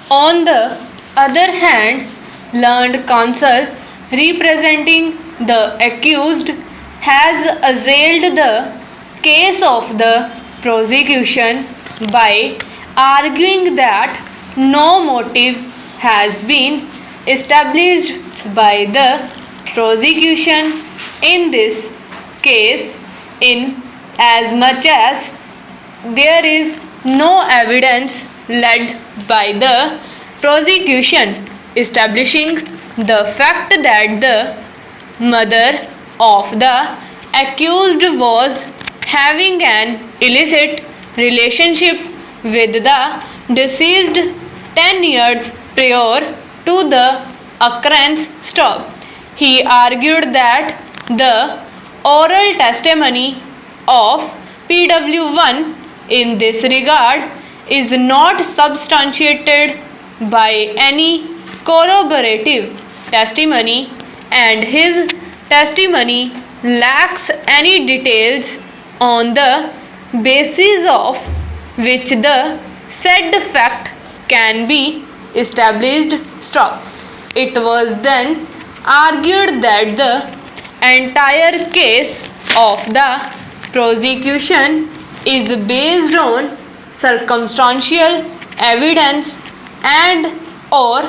On the other hand, learned counsel representing the accused has assailed the case of the prosecution by arguing that no motive has been established by the prosecution in this case, in as much as there is no evidence led by the prosecution establishing the fact that the mother of the accused was having an illicit relationship with the deceased 10 years prior to the occurrence stop. He argued that the oral testimony of PW1 in this regard is not substantiated by any corroborative testimony, and his testimony lacks any details on the basis of which the said fact can be established. Stop. It was then argued that the entire case of the prosecution is based on circumstantial evidence and or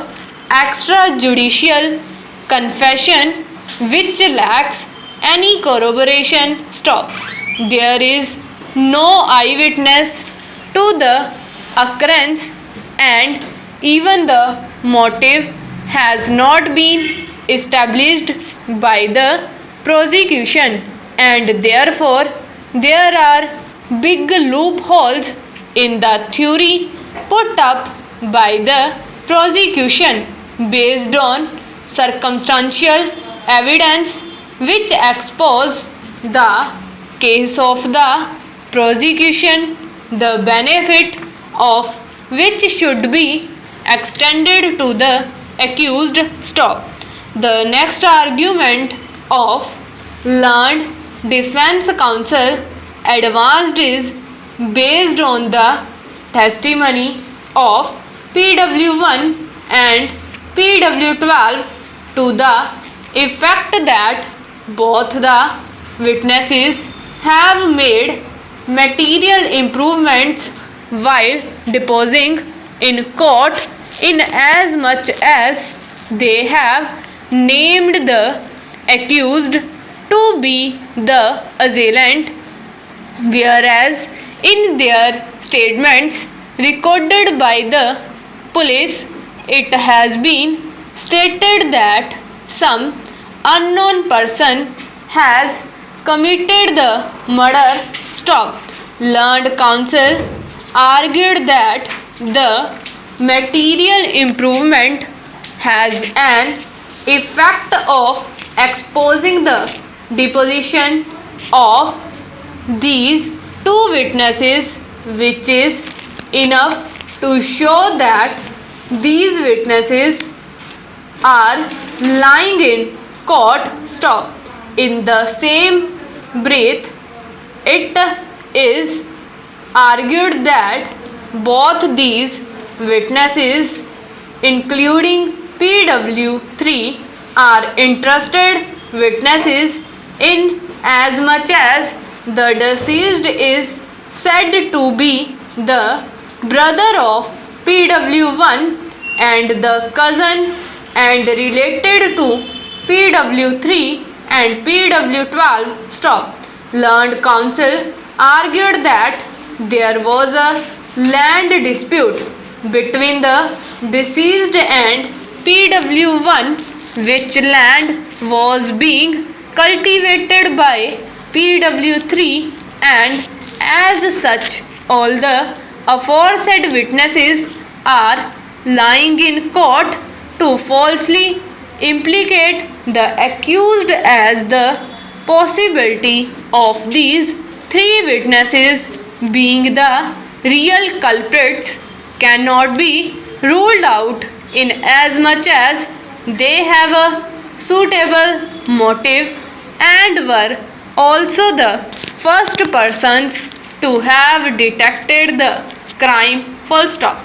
extrajudicial confession which lacks any corroboration. Stop. There is no eyewitness to the occurrence, and even the motive has not been established by the prosecution, and therefore there are big loopholes in the theory put up by the prosecution based on circumstantial evidence which expose the case of the prosecution, the benefit of which should be extended to the accused. Stop. The next argument of learned defense counsel advanced is based on the testimony of PW1 and PW12 to the effect that both the witnesses have made material improvements while deposing in court, in as much as they have named the accused to be the assailant, whereas in their statements recorded by the police it has been stated that some unknown person has committed the murder. Stop. Learned counsel argued that the material improvement has an effect of exposing the deposition of these two witnesses, which is enough to show that these witnesses are lying in court. Stop. In the same breath, it is argued that both these witnesses, including PW3, are interested witnesses in as much as the deceased is said to be the brother of PW1 and the cousin and related to PW3 and PW12. Stop. Learned counsel argued that there was a land dispute between the deceased and PW1, which land was being cultivated by PW3, and as such all the aforesaid witnesses are lying in court to falsely implicate the accused, as the possibility of these three witnesses being the real culprits cannot be ruled out, in as much as they have a suitable motive and were also the first persons to have detected the crime. Full stop.